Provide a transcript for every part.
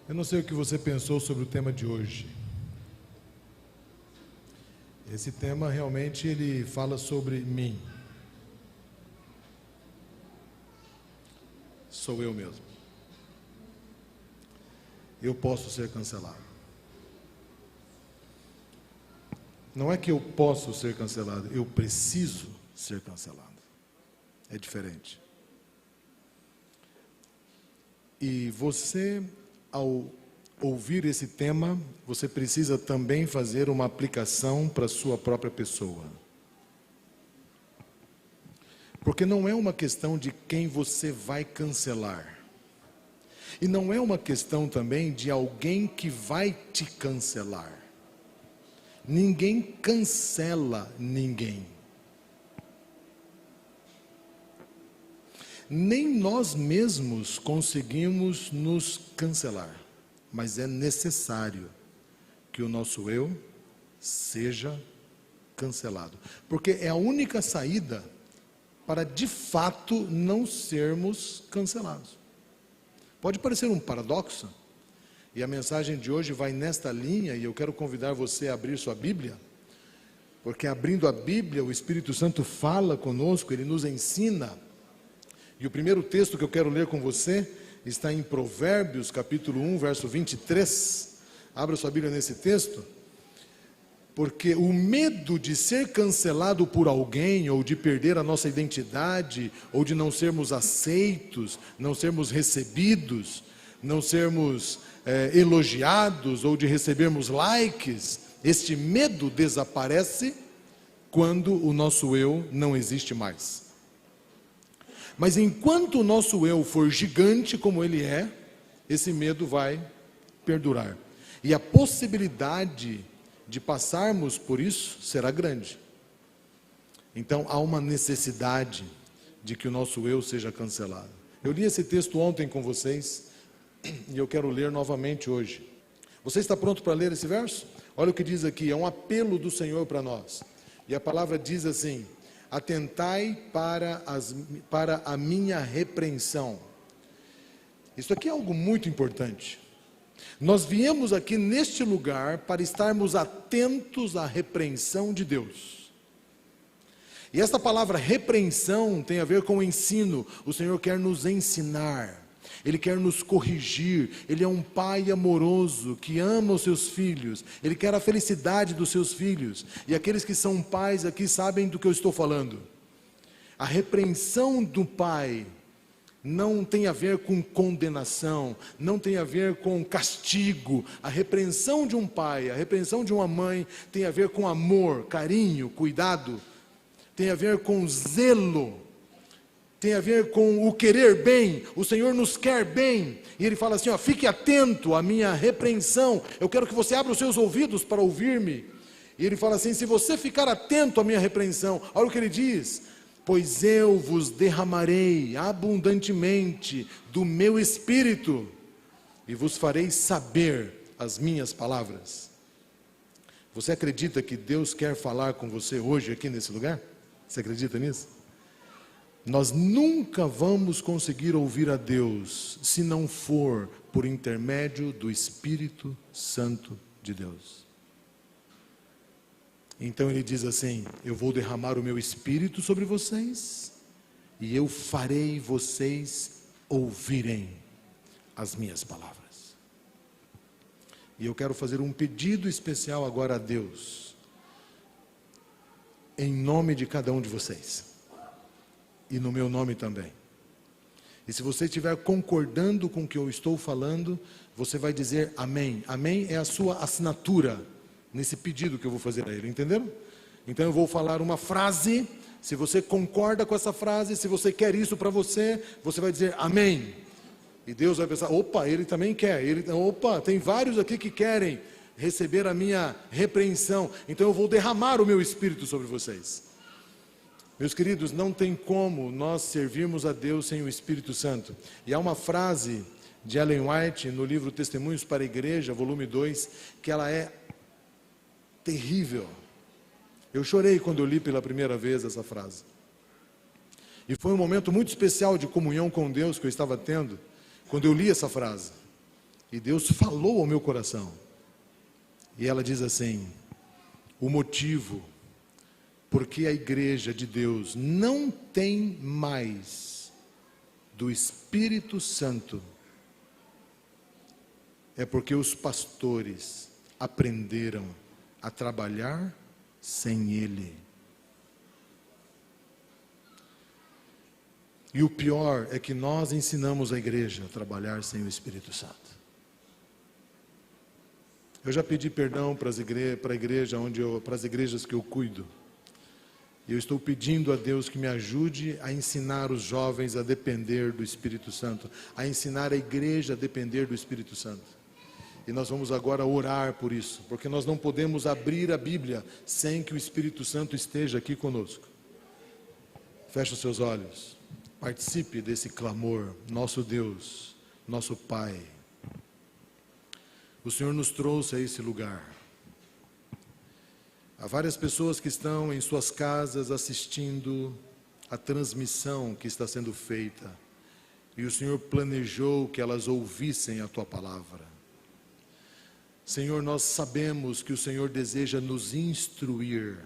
Eu não sei o que você pensou sobre o tema de hoje. Esse tema realmente ele fala sobre mim. Sou eu mesmo. Eu posso ser cancelado. Não é que eu posso ser cancelado, eu preciso ser cancelado. É diferente. E você, ao ouvir esse tema, você precisa também fazer uma aplicação para a sua própria pessoa. Porque não é uma questão de quem você vai cancelar. E não é uma questão também de alguém que vai te cancelar. Ninguém cancela ninguém. Nem nós mesmos conseguimos nos cancelar. Mas é necessário que o nosso eu seja cancelado. Porque é a única saída para de fato não sermos cancelados. Pode parecer um paradoxo, e a mensagem de hoje vai nesta linha, e eu quero convidar você a abrir sua Bíblia, porque abrindo a Bíblia, o Espírito Santo fala conosco, ele nos ensina. E o primeiro texto que eu quero ler com você está em Provérbios, capítulo 1, verso 23. Abra sua Bíblia nesse texto. Porque o medo de ser cancelado por alguém, ou de perder a nossa identidade, ou de não sermos aceitos, não sermos recebidos, não sermos elogiados, ou de recebermos likes, este medo desaparece quando o nosso eu não existe mais. Mas enquanto o nosso eu for gigante como ele é, esse medo vai perdurar. E a possibilidade de passarmos por isso será grande. Então há uma necessidade de que o nosso eu seja cancelado. Eu li esse texto ontem com vocês e eu quero ler novamente hoje. Você está pronto para ler esse verso? Olha o que diz aqui, é um apelo do Senhor para nós. E a palavra diz assim: atentai para a minha repreensão. Isso aqui é algo muito importante. Nós viemos aqui neste lugar para estarmos atentos à repreensão de Deus. E esta palavra repreensão tem a ver com o ensino. O Senhor quer nos ensinar, Ele quer nos corrigir. Ele é um pai amoroso que ama os seus filhos. Ele quer a felicidade dos seus filhos. E aqueles que são pais aqui sabem do que eu estou falando. A repreensão do pai não tem a ver com condenação, não tem a ver com castigo. A repreensão de um pai, a repreensão de uma mãe tem a ver com amor, carinho, cuidado. Tem a ver com zelo, tem a ver com o querer bem. O Senhor nos quer bem, e Ele fala assim, ó, fique atento à minha repreensão. Eu quero que você abra os seus ouvidos para ouvir-me. E Ele fala assim, se você ficar atento à minha repreensão, olha o que Ele diz: pois eu vos derramarei abundantemente do meu Espírito, e vos farei saber as minhas palavras. Você acredita que Deus quer falar com você hoje aqui nesse lugar? Você acredita nisso? Nós nunca vamos conseguir ouvir a Deus se não for por intermédio do Espírito Santo de Deus. Então ele diz assim: eu vou derramar o meu Espírito sobre vocês, e eu farei vocês ouvirem as minhas palavras. E eu quero fazer um pedido especial agora a Deus, em nome de cada um de vocês, e no meu nome também. E se você estiver concordando com o que eu estou falando, você vai dizer amém. Amém é a sua assinatura nesse pedido que eu vou fazer a Ele, entenderam? Então eu vou falar uma frase, se você concorda com essa frase, se você quer isso para você, você vai dizer amém. E Deus vai pensar, opa, Ele também quer, opa, tem vários aqui que querem receber a minha repreensão, então eu vou derramar o meu Espírito sobre vocês. Meus queridos, não tem como nós servirmos a Deus sem o Espírito Santo. E há uma frase de Ellen White no livro Testemunhos para a Igreja, volume 2, que ela é terrível. Eu chorei quando eu li pela primeira vez essa frase. E foi um momento muito especial de comunhão com Deus que eu estava tendo, quando eu li essa frase. E Deus falou ao meu coração. E ela diz assim: o motivo porque a igreja de Deus não tem mais do Espírito Santo é porque os pastores aprenderam a trabalhar sem Ele. E o pior é que nós ensinamos a igreja a trabalhar sem o Espírito Santo. Eu já pedi perdão para a igreja para as igrejas que eu cuido. E eu estou pedindo a Deus que me ajude a ensinar os jovens a depender do Espírito Santo, a ensinar a igreja a depender do Espírito Santo. E nós vamos agora orar por isso, porque nós não podemos abrir a Bíblia sem que o Espírito Santo esteja aqui conosco. Feche os seus olhos. Participe desse clamor. Nosso Deus, nosso Pai, o Senhor nos trouxe a esse lugar. Há várias pessoas que estão em suas casas assistindo a transmissão que está sendo feita. E o Senhor planejou que elas ouvissem a Tua palavra. Senhor, nós sabemos que o Senhor deseja nos instruir.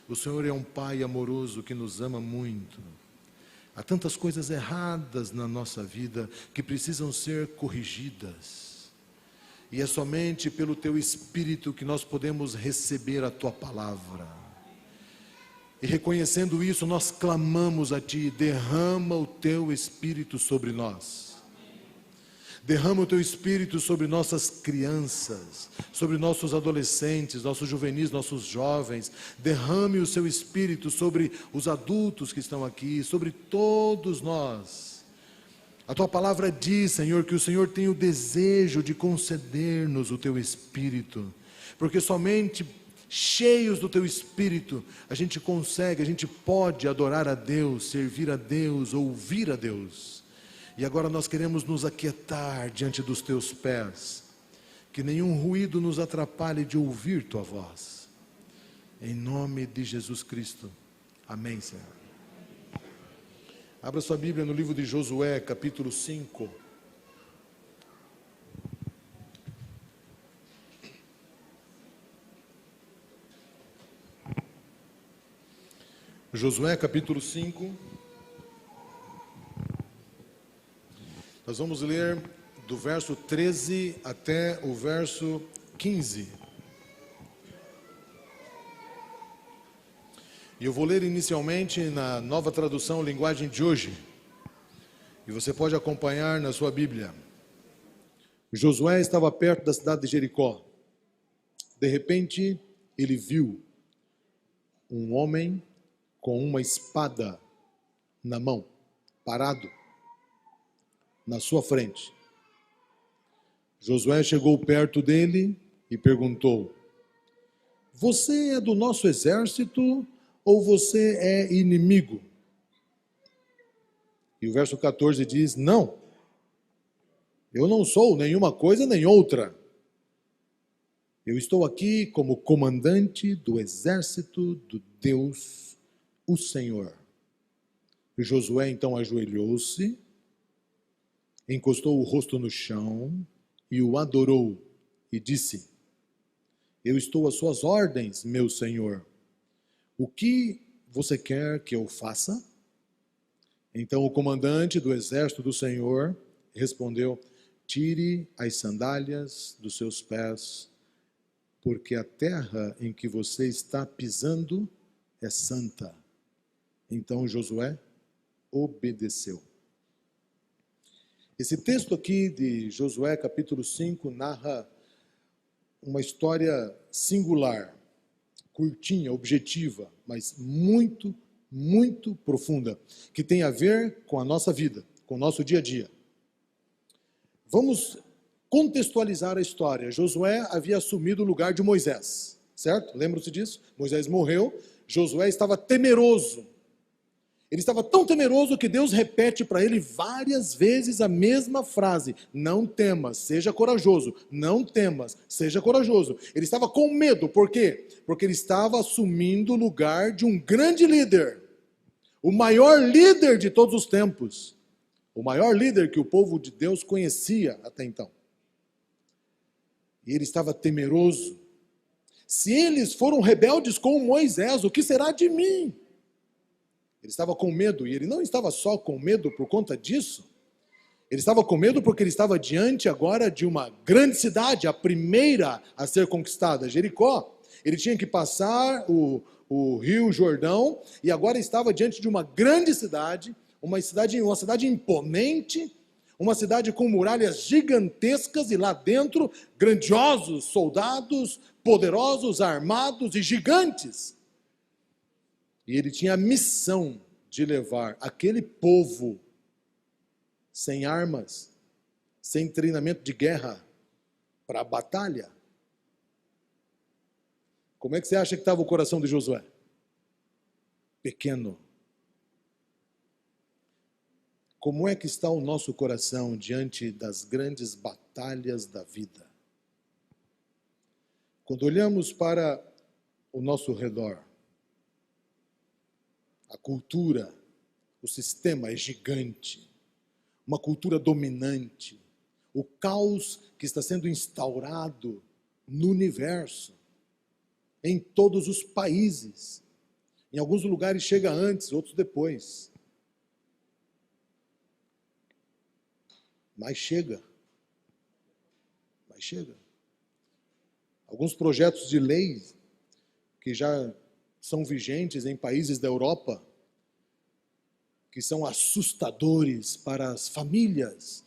O Senhor é um Pai amoroso que nos ama muito. Há tantas coisas erradas na nossa vida que precisam ser corrigidas. E é somente pelo Teu Espírito que nós podemos receber a Tua palavra. E reconhecendo isso, nós clamamos a Ti: derrama o Teu Espírito sobre nós. Derrama o Teu Espírito sobre nossas crianças, sobre nossos adolescentes, nossos juvenis, nossos jovens. Derrame o Seu Espírito sobre os adultos que estão aqui, sobre todos nós. A Tua palavra diz, Senhor, que o Senhor tem o desejo de conceder-nos o Teu Espírito, porque somente cheios do Teu Espírito a gente pode adorar a Deus, servir a Deus, ouvir a Deus. E agora nós queremos nos aquietar diante dos Teus pés, que nenhum ruído nos atrapalhe de ouvir Tua voz. Em nome de Jesus Cristo. Amém, Senhor. Abra sua Bíblia no livro de Josué, capítulo 5. Josué, capítulo 5. Nós vamos ler do verso 13 até o verso 15. E eu vou ler inicialmente na Nova Tradução Linguagem de Hoje. E você pode acompanhar na sua Bíblia. Josué estava perto da cidade de Jericó. De repente, ele viu um homem com uma espada na mão, parado na sua frente. Josué chegou perto dele e perguntou: você é do nosso exército ou você é inimigo? E o verso 14 diz: não, eu não sou nenhuma coisa nem outra. Eu estou aqui como comandante do exército do Deus, o Senhor. E Josué então ajoelhou-se, encostou o rosto no chão e o adorou e disse: eu estou às suas ordens, meu Senhor. O que você quer que eu faça? Então o comandante do exército do Senhor respondeu: tire as sandálias dos seus pés, porque a terra em que você está pisando é santa. Então Josué obedeceu. Esse texto aqui de Josué, capítulo 5, narra uma história singular, curtinha, objetiva, mas muito, muito profunda, que tem a ver com a nossa vida, com o nosso dia a dia. Vamos contextualizar a história. Josué havia assumido o lugar de Moisés, certo? Lembram-se disso? Moisés morreu, Josué estava temeroso. Ele estava tão temeroso que Deus repete para ele várias vezes a mesma frase: não temas, seja corajoso. Não temas, seja corajoso. Ele estava com medo, por quê? Porque ele estava assumindo o lugar de um grande líder. O maior líder de todos os tempos. O maior líder que o povo de Deus conhecia até então. E ele estava temeroso. Se eles foram rebeldes com Moisés, o que será de mim? Ele estava com medo, e ele não estava só com medo por conta disso. Ele estava com medo porque ele estava diante agora de uma grande cidade, a primeira a ser conquistada, Jericó. Ele tinha que passar o Rio Jordão, e agora estava diante de uma grande cidade, uma cidade imponente, uma cidade com muralhas gigantescas, e lá dentro, grandiosos soldados, poderosos, armados e gigantes. E ele tinha a missão de levar aquele povo sem armas, sem treinamento de guerra, para a batalha. Como é que você acha que estava o coração de Josué? Pequeno. Como é que está o nosso coração diante das grandes batalhas da vida? Quando olhamos para o nosso redor, a cultura, o sistema é gigante, uma cultura dominante, o caos que está sendo instaurado no universo, em todos os países. Em alguns lugares chega antes, outros depois. Mas chega. Alguns projetos de lei que já são vigentes em países da Europa, que são assustadores para as famílias,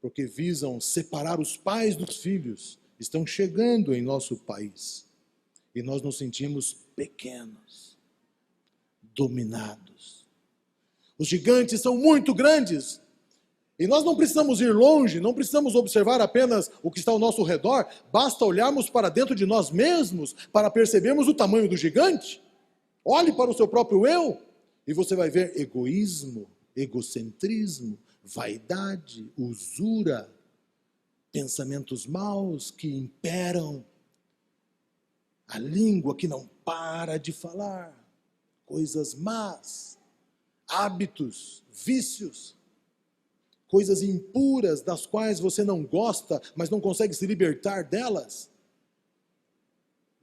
porque visam separar os pais dos filhos, estão chegando em nosso país. E nós nos sentimos pequenos, dominados. Os gigantes são muito grandes. E nós não precisamos ir longe, não precisamos observar apenas o que está ao nosso redor, basta olharmos para dentro de nós mesmos para percebermos o tamanho do gigante. Olhe para o seu próprio eu e você vai ver egoísmo, egocentrismo, vaidade, usura, pensamentos maus que imperam, a língua que não para de falar, coisas más, hábitos, vícios, coisas impuras das quais você não gosta, mas não consegue se libertar delas.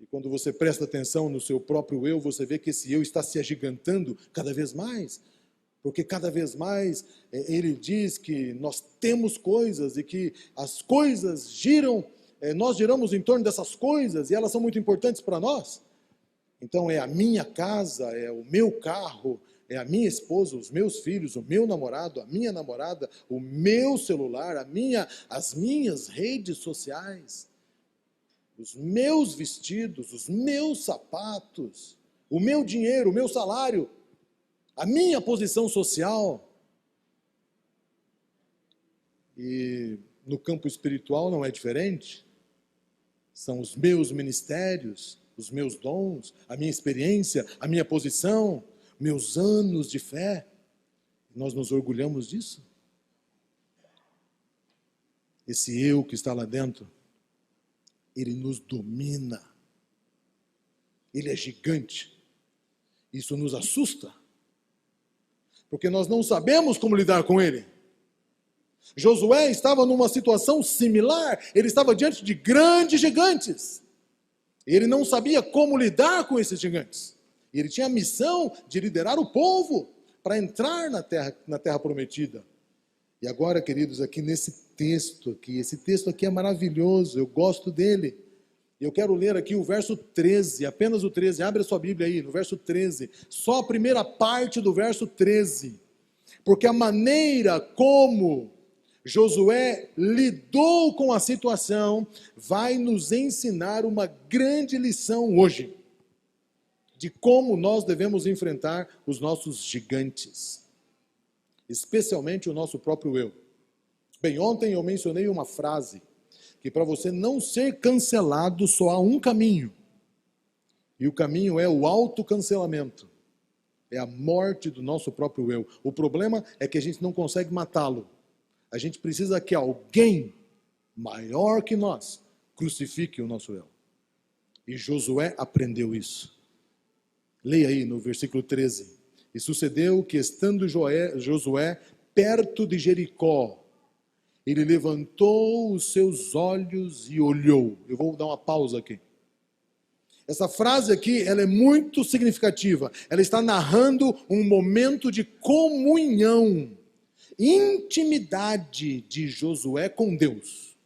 E quando você presta atenção no seu próprio eu, você vê que esse eu está se agigantando cada vez mais, porque cada vez mais ele diz que nós temos coisas e que as coisas giram, nós giramos em torno dessas coisas e elas são muito importantes para nós. Então é a minha casa, é o meu carro, é a minha esposa, os meus filhos, o meu namorado, a minha namorada, o meu celular, as minhas redes sociais, os meus vestidos, os meus sapatos, o meu dinheiro, o meu salário, a minha posição social. E no campo espiritual não é diferente. São os meus ministérios, os meus dons, a minha experiência, a minha posição, meus anos de fé. Nós nos orgulhamos disso. Esse eu que está lá dentro, ele nos domina. Ele é gigante. Isso nos assusta, porque nós não sabemos como lidar com ele. Josué estava numa situação similar, ele estava diante de grandes gigantes. Ele não sabia como lidar com esses gigantes. Ele tinha a missão de liderar o povo para entrar na terra prometida. E agora, queridos, aqui nesse texto aqui, esse texto aqui é maravilhoso, eu gosto dele. Eu quero ler aqui o verso 13, apenas o 13, abre a sua Bíblia aí, no verso 13, só a primeira parte do verso 13. Porque a maneira como Josué lidou com a situação vai nos ensinar uma grande lição hoje, de como nós devemos enfrentar os nossos gigantes, especialmente o nosso próprio eu. Bem, ontem eu mencionei uma frase, que para você não ser cancelado só há um caminho, e o caminho é o autocancelamento, é a morte do nosso próprio eu. O problema é que a gente não consegue matá-lo, a gente precisa que alguém maior que nós crucifique o nosso eu. E Josué aprendeu isso. Leia aí no versículo 13. E sucedeu que, estando Josué perto de Jericó, Ele levantou os seus olhos e olhou. Eu vou dar uma pausa aqui. Essa frase aqui, ela é muito significativa. Ela está narrando um momento de comunhão, intimidade de Josué com Deus.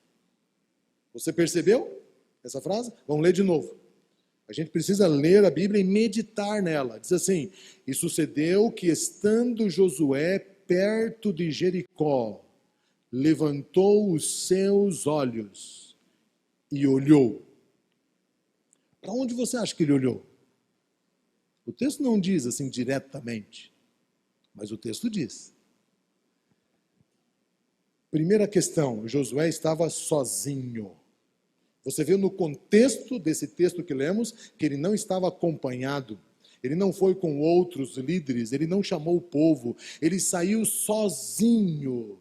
Você percebeu essa frase? Vamos ler de novo. A gente precisa ler a Bíblia e meditar nela. Diz assim: e sucedeu que, estando Josué perto de Jericó, levantou os seus olhos e olhou. Para onde você acha que ele olhou? O texto não diz assim diretamente, mas o texto diz. Primeira questão, Josué estava sozinho. Você vê no contexto desse texto que lemos que ele não estava acompanhado. Ele não foi com outros líderes, ele não chamou o povo, ele saiu sozinho.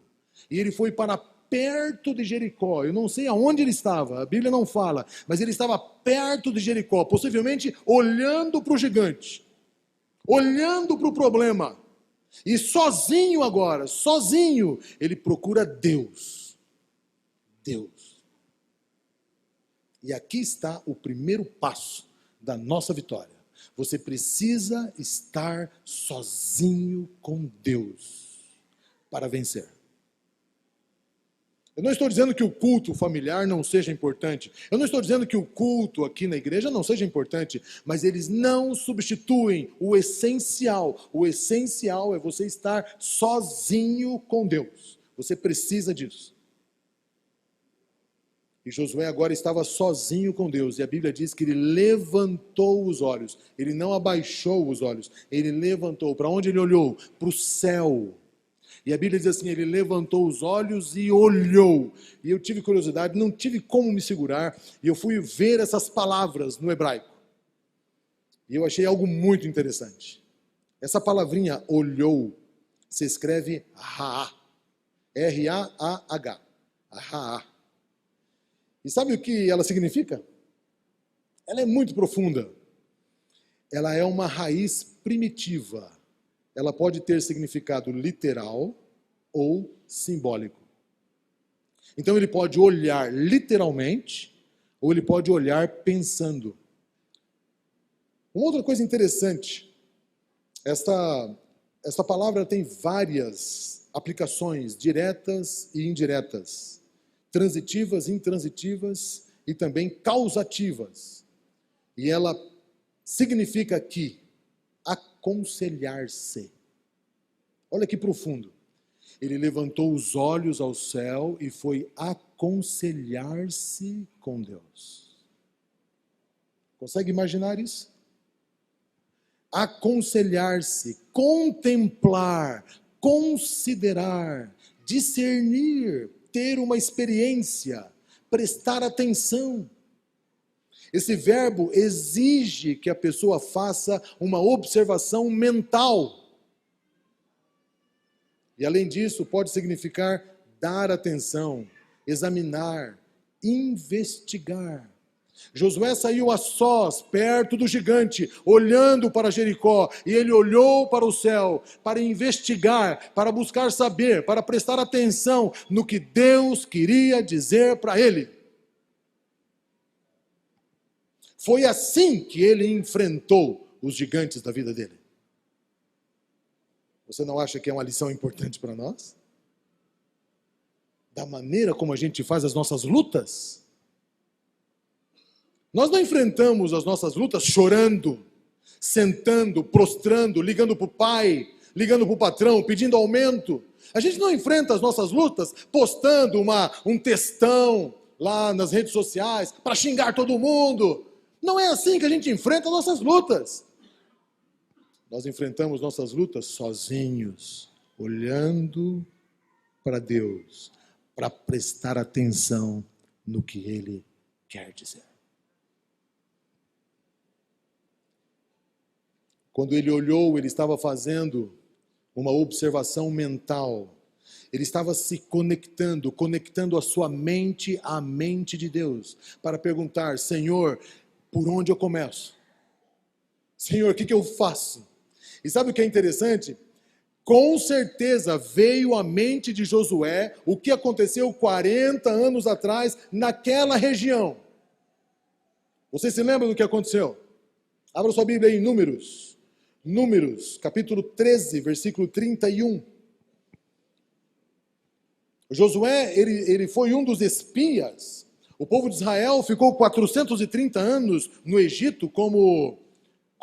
E ele foi para perto de Jericó. Eu não sei aonde ele estava, a Bíblia não fala, mas ele estava perto de Jericó, possivelmente olhando para o gigante, olhando para o problema. E sozinho agora, sozinho, ele procura Deus. Deus. E aqui está o primeiro passo da nossa vitória. Você precisa estar sozinho com Deus para vencer. Eu não estou dizendo que o culto familiar não seja importante. Eu não estou dizendo que o culto aqui na igreja não seja importante. Mas eles não substituem o essencial. O essencial é você estar sozinho com Deus. Você precisa disso. E Josué agora estava sozinho com Deus. E a Bíblia diz que ele levantou os olhos. Ele não abaixou os olhos. Ele levantou. Para onde ele olhou? Para o céu. E a Bíblia diz assim, ele levantou os olhos e olhou. E eu tive curiosidade, não tive como me segurar. E eu fui ver essas palavras no hebraico. E eu achei algo muito interessante. Essa palavrinha olhou se escreve Raá. R-A-A-H. Raá. E sabe o que ela significa? Ela é muito profunda. Ela é uma raiz primitiva. Ela pode ter significado literal ou simbólico. Então ele pode olhar literalmente ou ele pode olhar pensando. Uma outra coisa interessante, esta palavra tem várias aplicações diretas e indiretas, transitivas, intransitivas e também causativas. E ela significa aqui aconselhar-se. Olha que profundo. Ele levantou os olhos ao céu e foi aconselhar-se com Deus. Consegue imaginar isso? Aconselhar-se, contemplar, considerar, discernir, ter uma experiência, prestar atenção. Esse verbo exige que a pessoa faça uma observação mental. E além disso, pode significar dar atenção, examinar, investigar. Josué saiu a sós, perto do gigante, olhando para Jericó, e ele olhou para o céu, para investigar, para buscar saber, para prestar atenção no que Deus queria dizer para ele. Foi assim que ele enfrentou os gigantes da vida dele. Você não acha que é uma lição importante para nós? Da maneira como a gente faz as nossas lutas? Nós não enfrentamos as nossas lutas chorando, sentando, prostrando, ligando para o pai, ligando para o patrão, pedindo aumento. A gente não enfrenta as nossas lutas postando um textão lá nas redes sociais para xingar todo mundo. Não é assim que a gente enfrenta nossas lutas. Nós enfrentamos nossas lutas sozinhos, olhando para Deus, para prestar atenção no que Ele quer dizer. Quando ele olhou, ele estava fazendo uma observação mental. Ele estava se conectando a sua mente à mente de Deus, para perguntar: Senhor, por onde eu começo? Senhor, o que eu faço? E sabe o que é interessante? Com certeza veio à mente de Josué o que aconteceu 40 anos atrás naquela região. Você se lembra do que aconteceu? Abra sua Bíblia aí em Números. Números, capítulo 13, versículo 31. Josué, ele foi um dos espias. O povo de Israel ficou 430 anos no Egito como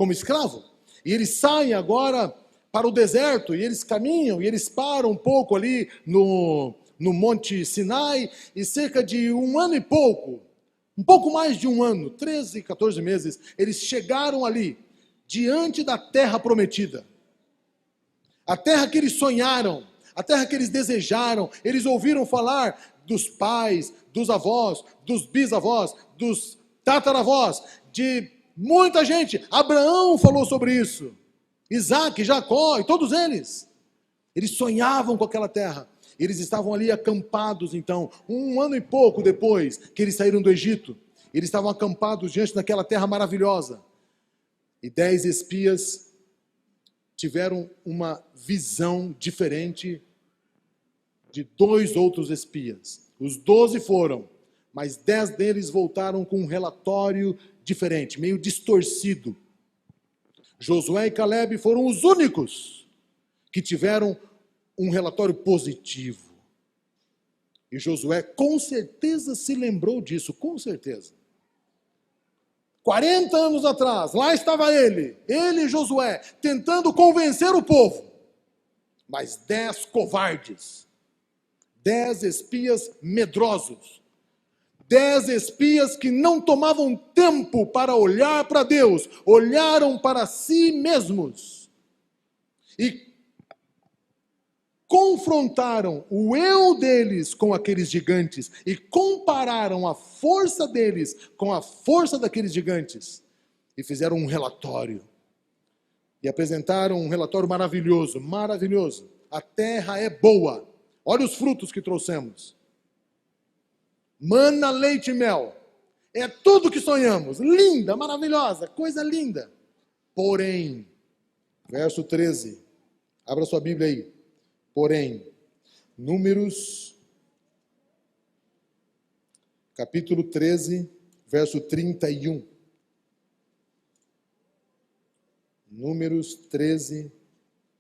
escravo. E eles saem agora para o deserto, e eles caminham, e eles param um pouco ali no Monte Sinai, e cerca de um ano e pouco, um pouco mais de um ano, 13, 14 meses, eles chegaram ali, diante da terra prometida. A terra que eles sonharam, a terra que eles desejaram, eles ouviram falar dos pais, dos avós, dos bisavós, dos tataravós, de muita gente. Abraão falou sobre isso. Isaac, Jacó e todos eles. Eles sonhavam com aquela terra. Eles estavam ali acampados, então, um ano e pouco depois que eles saíram do Egito. Eles estavam acampados diante daquela terra maravilhosa. E 10 espias tiveram uma visão diferente de 2 outros espias. Os 12 foram, mas 10 deles voltaram com um relatório diferente, meio distorcido. Josué e Caleb foram os únicos que tiveram um relatório positivo. E Josué com certeza se lembrou disso, com certeza. 40 anos atrás, lá estava ele e Josué, tentando convencer o povo. Mas 10 covardes, 10 espias medrosos, 10 espias que não tomavam tempo para olhar para Deus, olharam para si mesmos e confrontaram o eu deles com aqueles gigantes e compararam a força deles com a força daqueles gigantes e fizeram um relatório e apresentaram um relatório maravilhoso, maravilhoso. A terra é boa. Olha os frutos que trouxemos. Mana, leite e mel. É tudo que sonhamos. Linda, maravilhosa, coisa linda. Porém, verso 13. Abra sua Bíblia aí. Porém, Números, capítulo 13, verso 31. Números 13,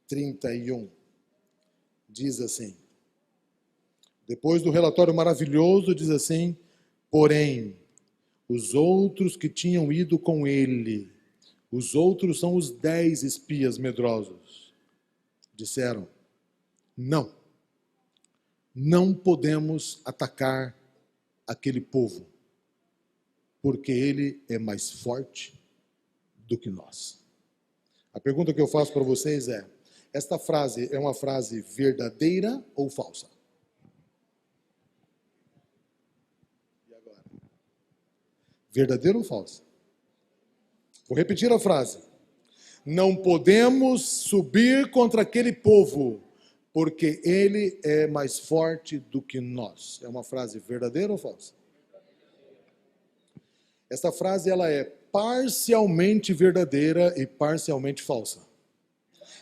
31. Diz assim. Depois do relatório maravilhoso, diz assim: porém, os outros que tinham ido com ele, os outros são os 10 espias medrosos, disseram: não podemos atacar aquele povo, porque ele é mais forte do que nós. A pergunta que eu faço para vocês é: esta frase é uma frase verdadeira ou falsa? Verdadeiro ou falso? Vou repetir a frase. Não podemos subir contra aquele povo, porque ele é mais forte do que nós. É uma frase verdadeira ou falsa? Essa frase ela é parcialmente verdadeira e parcialmente falsa.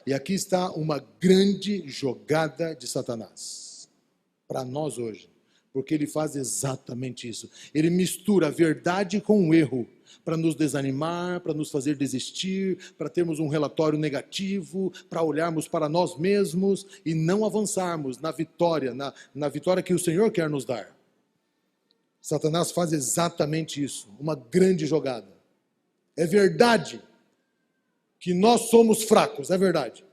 E aqui está uma grande jogada de Satanás para nós hoje. Porque ele faz exatamente isso. Ele mistura a verdade com o erro, para nos desanimar, para nos fazer desistir, para termos um relatório negativo, para olharmos para nós mesmos e não avançarmos na vitória, na vitória que o Senhor quer nos dar. Satanás faz exatamente isso, uma grande jogada. É verdade que nós somos fracos, é verdade.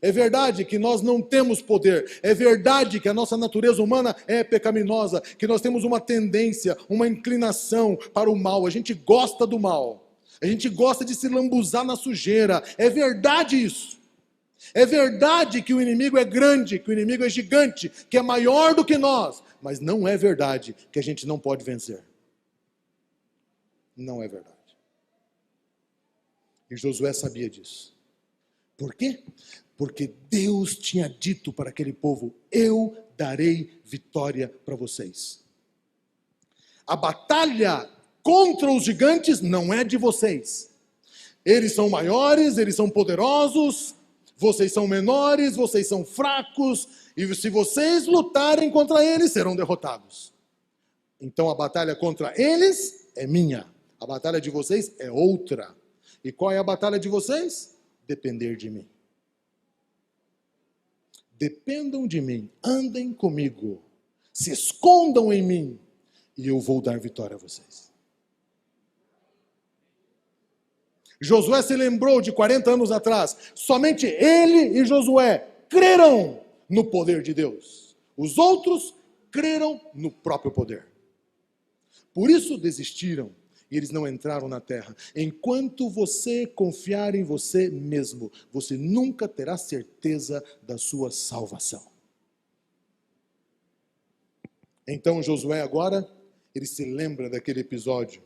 É verdade que nós não temos poder. É verdade que a nossa natureza humana é pecaminosa, que nós temos uma tendência, uma inclinação para o mal. A gente gosta do mal. A gente gosta de se lambuzar na sujeira. É verdade isso. É verdade que o inimigo é grande, que o inimigo é gigante, que é maior do que nós. Mas não é verdade que a gente não pode vencer. Não é verdade. E Josué sabia disso. Por quê? Porque Deus tinha dito para aquele povo: eu darei vitória para vocês. A batalha contra os gigantes não é de vocês. Eles são maiores, eles são poderosos. vocês são menores, vocês são fracos, e se vocês lutarem contra eles, serão derrotados. Então a batalha contra eles é minha, a batalha de vocês é outra. E qual é a batalha de vocês? Depender de mim. Dependam de mim, andem comigo, se escondam em mim, e eu vou dar vitória a vocês. Josué se lembrou de 40 anos atrás, somente ele e Josué creram no poder de Deus. Os outros creram no próprio poder. Por isso desistiram e eles não entraram na terra. Enquanto você confiar em você mesmo, você nunca terá certeza da sua salvação. Então Josué agora, ele se lembra daquele episódio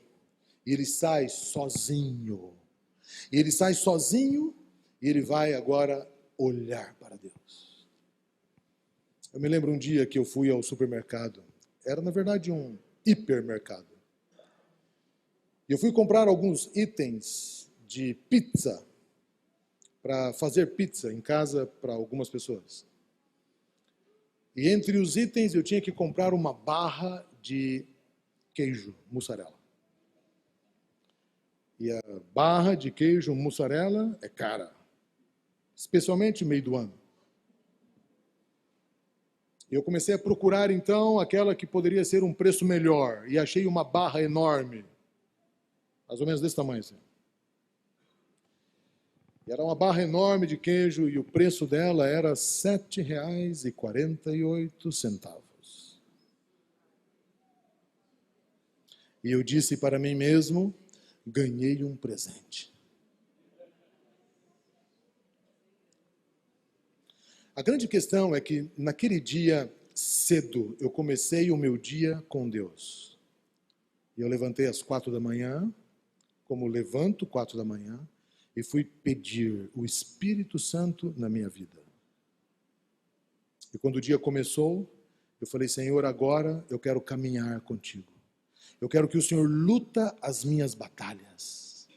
e ele sai sozinho. E ele sai sozinho e ele vai agora olhar para Deus. Eu me lembro um dia que eu fui ao supermercado. Era na verdade um hipermercado. E eu fui comprar alguns itens de pizza, para fazer pizza em casa para algumas pessoas. E entre os itens eu tinha que comprar uma barra de queijo mussarela. E a barra de queijo mussarela é cara, especialmente no meio do ano. Eu comecei a procurar então aquela que poderia ser um preço melhor, e achei uma barra enorme, mais ou menos desse tamanho assim. E era uma barra enorme de queijo e o preço dela era R$ 7,48. E eu disse para mim mesmo, ganhei um presente. A grande questão é que naquele dia cedo eu comecei o meu dia com Deus. E eu levantei às 4 da manhã, como levanto 4 da manhã, e fui pedir o Espírito Santo na minha vida. E quando o dia começou, eu falei, Senhor, agora eu quero caminhar contigo. Eu quero que o Senhor luta as minhas batalhas.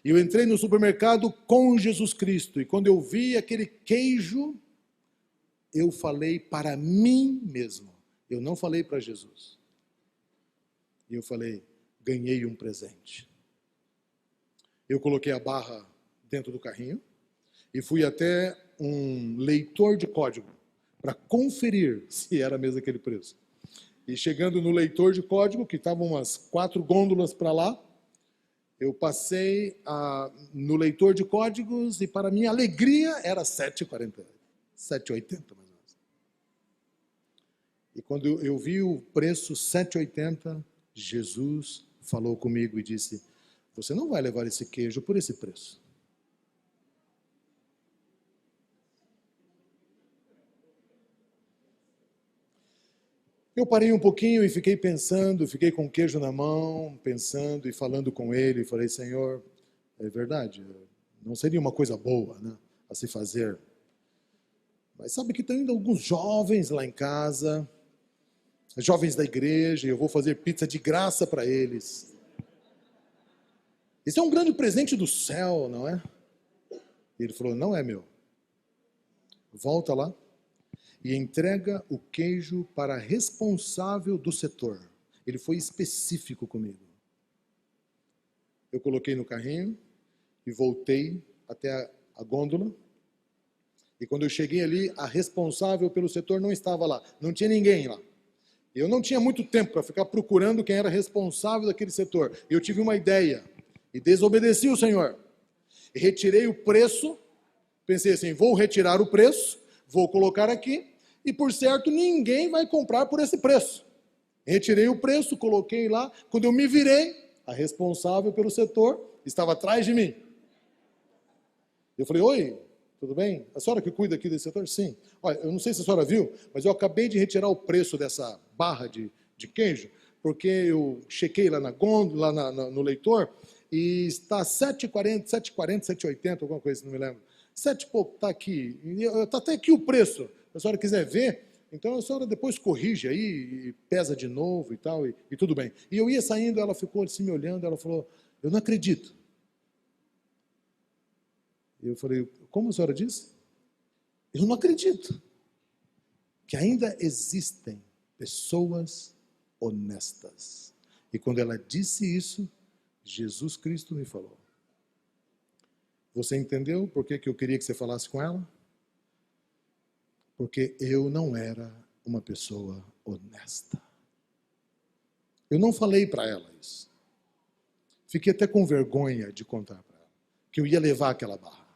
E eu entrei no supermercado com Jesus Cristo. E quando eu vi aquele queijo, eu falei para mim mesmo. Eu não falei para Jesus. E eu falei, ganhei um presente. Eu coloquei a barra dentro do carrinho e fui até um leitor de código para conferir se era mesmo aquele preço. E chegando no leitor de código, que estavam umas 4 gôndolas para lá, eu passei no leitor de códigos e, para minha alegria, era R$ 7,40, R$ 7,80 mais ou menos. E quando eu vi o preço R$ 7,80, Jesus falou comigo e disse, você não vai levar esse queijo por esse preço. Eu parei um pouquinho e fiquei pensando, fiquei com o queijo na mão, pensando e falando com ele. Falei, Senhor, é verdade, não seria uma coisa boa, né, a se fazer. Mas sabe que tem ainda alguns jovens lá em casa, jovens da igreja, e eu vou fazer pizza de graça para eles. Isso é um grande presente do céu, não é? E ele falou, não é meu. Volta lá e entrega o queijo para a responsável do setor. Ele foi específico comigo. Eu coloquei no carrinho e voltei até a gôndola. E quando eu cheguei ali, a responsável pelo setor não estava lá. Não tinha ninguém lá. Eu não tinha muito tempo para ficar procurando quem era responsável daquele setor. Eu tive uma ideia e desobedeci o Senhor. E retirei o preço. Pensei assim, vou retirar o preço, vou colocar aqui, e por certo ninguém vai comprar por esse preço. Retirei o preço, coloquei lá, quando eu me virei, a responsável pelo setor estava atrás de mim. Eu falei, oi, tudo bem? A senhora que cuida aqui desse setor? Sim. Olha, eu não sei se a senhora viu, mas eu acabei de retirar o preço dessa barra de queijo, porque eu chequei lá na gôndola, lá no leitor, e está 7,40, 7,40, 7,80, alguma coisa, não me lembro. 7 e pouco, está aqui. Está até aqui o preço. Se a senhora quiser ver, então a senhora depois corrige aí, e pesa de novo e tal, e tudo bem. E eu ia saindo, ela ficou assim me olhando, ela falou, eu não acredito. E eu falei, como a senhora disse? Eu não acredito que ainda existem pessoas honestas. E quando ela disse isso, Jesus Cristo me falou. Você entendeu por que eu queria que você falasse com ela? Porque eu não era uma pessoa honesta. Eu não falei para ela isso. Fiquei até com vergonha de contar para ela que eu ia levar aquela barra.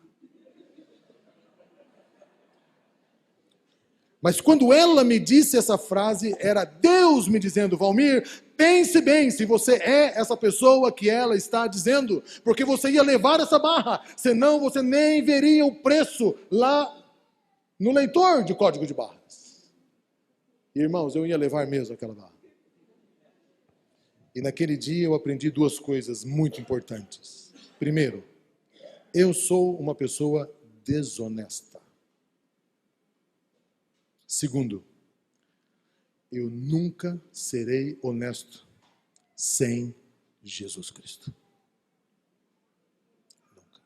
Mas quando ela me disse essa frase, era Deus me dizendo: Valmir, pense bem se você é essa pessoa que ela está dizendo, porque você ia levar essa barra, senão você nem veria o preço lá no leitor de código de barras. Irmãos, eu ia levar mesmo aquela barra. E naquele dia eu aprendi duas coisas muito importantes. Primeiro, eu sou uma pessoa desonesta. Segundo, eu nunca serei honesto sem Jesus Cristo. Nunca.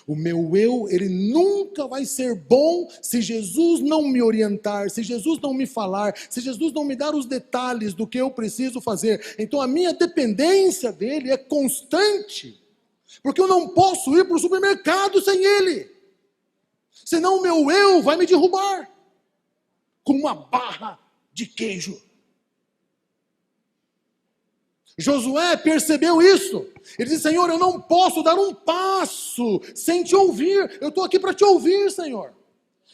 O meu eu, ele nunca vai ser bom se Jesus não me orientar, se Jesus não me falar, se Jesus não me dar os detalhes do que eu preciso fazer. Então a minha dependência dele é constante, porque eu não posso ir para o supermercado sem ele, senão o meu eu vai me derrubar com uma barra de queijo. Josué percebeu isso. Ele disse: Senhor, eu não posso dar um passo sem te ouvir. Eu estou aqui para te ouvir, Senhor.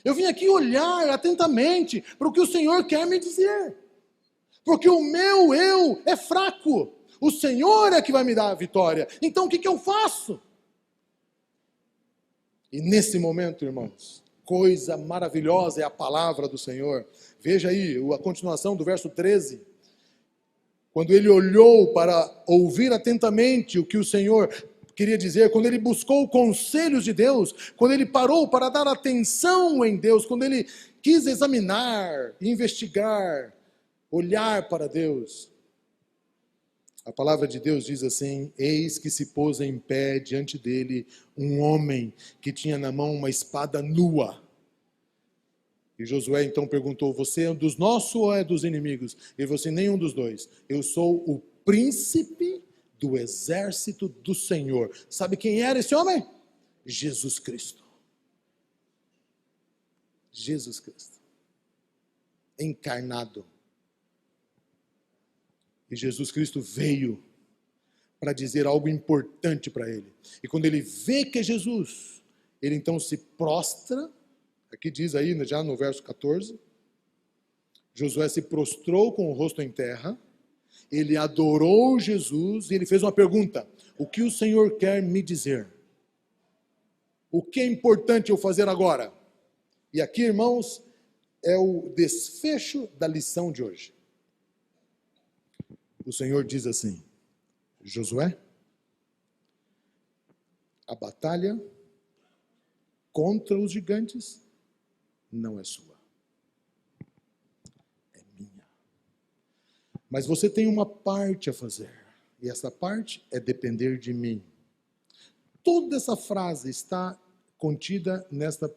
Eu vim aqui olhar atentamente para o que o Senhor quer me dizer. Porque o meu eu é fraco. O Senhor é que vai me dar a vitória. Então o que eu faço? E nesse momento, irmãos, coisa maravilhosa é a palavra do Senhor. Veja aí a continuação do verso 13. Quando ele olhou para ouvir atentamente o que o Senhor queria dizer, quando ele buscou conselhos de Deus, quando ele parou para dar atenção em Deus, quando ele quis examinar, investigar, olhar para Deus, a palavra de Deus diz assim: eis que se pôs em pé diante dele um homem que tinha na mão uma espada nua. E Josué então perguntou: você é dos nossos ou é dos inimigos? Ele falou assim: nenhum dos dois. Eu sou o príncipe do exército do Senhor. Sabe quem era esse homem? Jesus Cristo. Jesus Cristo. Encarnado. E Jesus Cristo veio para dizer algo importante para ele. E quando ele vê que é Jesus, ele então se prostra. Aqui diz aí, já no verso 14, Josué se prostrou com o rosto em terra, ele adorou Jesus e ele fez uma pergunta: o que o Senhor quer me dizer? O que é importante eu fazer agora? E aqui, irmãos, é o desfecho da lição de hoje. O Senhor diz assim: Josué, a batalha contra os gigantes não é sua, é minha. Mas você tem uma parte a fazer, e essa parte é depender de mim. Toda essa frase está contida nesta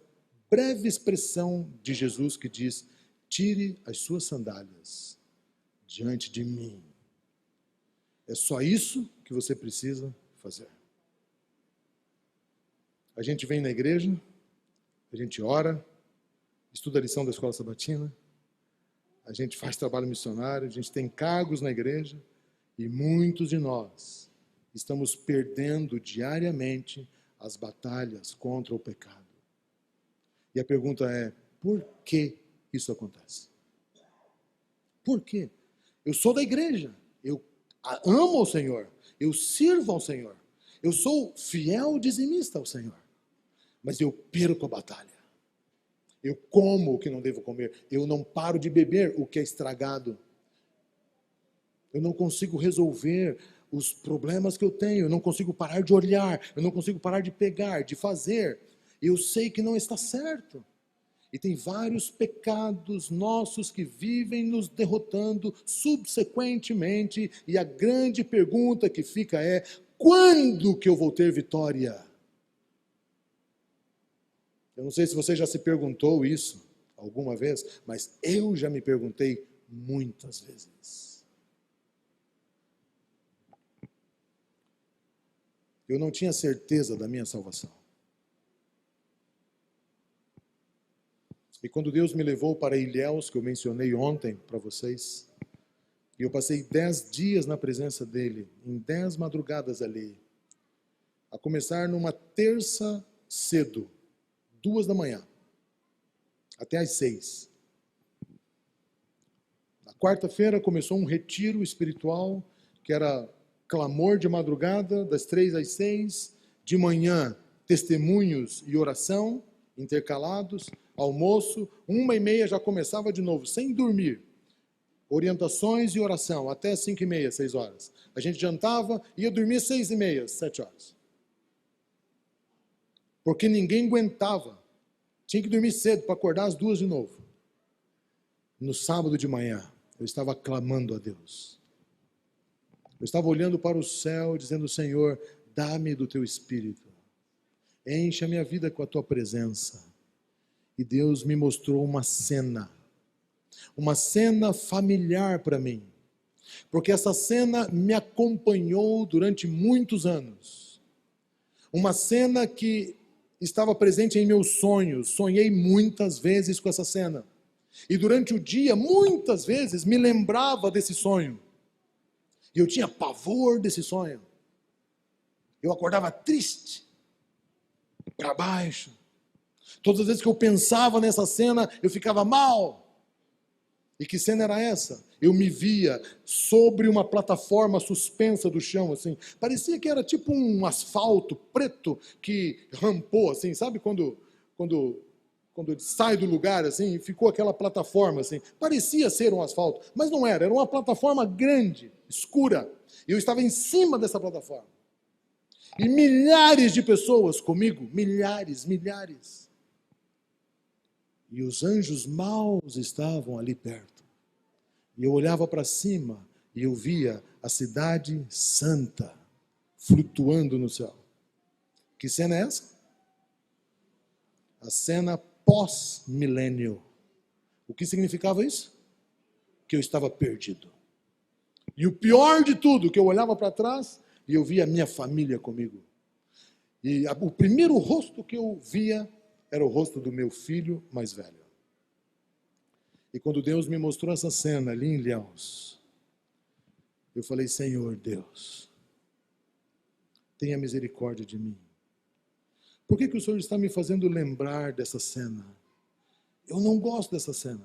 breve expressão de Jesus que diz: tire as suas sandálias diante de mim. É só isso que você precisa fazer. A gente vem na igreja, a gente ora, estuda a lição da escola sabatina, a gente faz trabalho missionário, a gente tem cargos na igreja, e muitos de nós estamos perdendo diariamente as batalhas contra o pecado. E a pergunta é: por que isso acontece? Por quê? Eu sou da igreja, eu amo ao Senhor, eu sirvo ao Senhor, eu sou fiel dizimista ao Senhor, mas eu perco a batalha. Eu como o que não devo comer, eu não paro de beber o que é estragado, eu não consigo resolver os problemas que eu tenho, eu não consigo parar de olhar, eu não consigo parar de pegar, de fazer. Eu sei que não está certo. E tem vários pecados nossos que vivem nos derrotando subsequentemente. E a grande pergunta que fica é: quando que eu vou ter vitória? Eu não sei se você já se perguntou isso alguma vez, mas eu já me perguntei muitas vezes. Eu não tinha certeza da minha salvação. E quando Deus me levou para Ilhéus, que eu mencionei ontem para vocês, e eu passei 10 dias na presença dele, em 10 madrugadas ali, a começar numa terça cedo, 2 da manhã, até às 6. Na quarta-feira começou um retiro espiritual, que era clamor de madrugada, das 3 às 6, de manhã, testemunhos e oração, intercalados, almoço, 1h30 já começava de novo, sem dormir. Orientações e oração, até 5h30, 6 horas. A gente jantava, ia dormir 6h30, 7 horas. Porque ninguém aguentava. Tinha que dormir cedo para acordar às 2 de novo. No sábado de manhã, eu estava clamando a Deus. Eu estava olhando para o céu, dizendo, Senhor, dá-me do teu Espírito. Enche a minha vida com a tua presença. E Deus me mostrou uma cena familiar para mim. Porque essa cena me acompanhou durante muitos anos. Uma cena que estava presente em meus sonhos. Sonhei muitas vezes com essa cena. E durante o dia, muitas vezes, me lembrava desse sonho. E eu tinha pavor desse sonho. Eu acordava triste, para baixo. Todas as vezes que eu pensava nessa cena, eu ficava mal. E que cena era essa? Eu me via sobre uma plataforma suspensa do chão, assim. Parecia que era tipo um asfalto preto que rampou, assim. Sabe quando sai do lugar, assim, e ficou aquela plataforma, assim. Parecia ser um asfalto, mas não era. Era uma plataforma grande, escura. E eu estava em cima dessa plataforma. E milhares de pessoas comigo, milhares. E os anjos maus estavam ali perto. E eu olhava para cima e eu via a cidade santa flutuando no céu. Que cena é essa? A cena pós-milênio. O que significava isso? Que eu estava perdido. E o pior de tudo, que eu olhava para trás e eu via a minha família comigo. E o primeiro rosto que eu via era o rosto do meu filho mais velho. E quando Deus me mostrou essa cena ali em Ilhéus, eu falei, Senhor Deus, tenha misericórdia de mim. Por que o Senhor está me fazendo lembrar dessa cena? Eu não gosto dessa cena.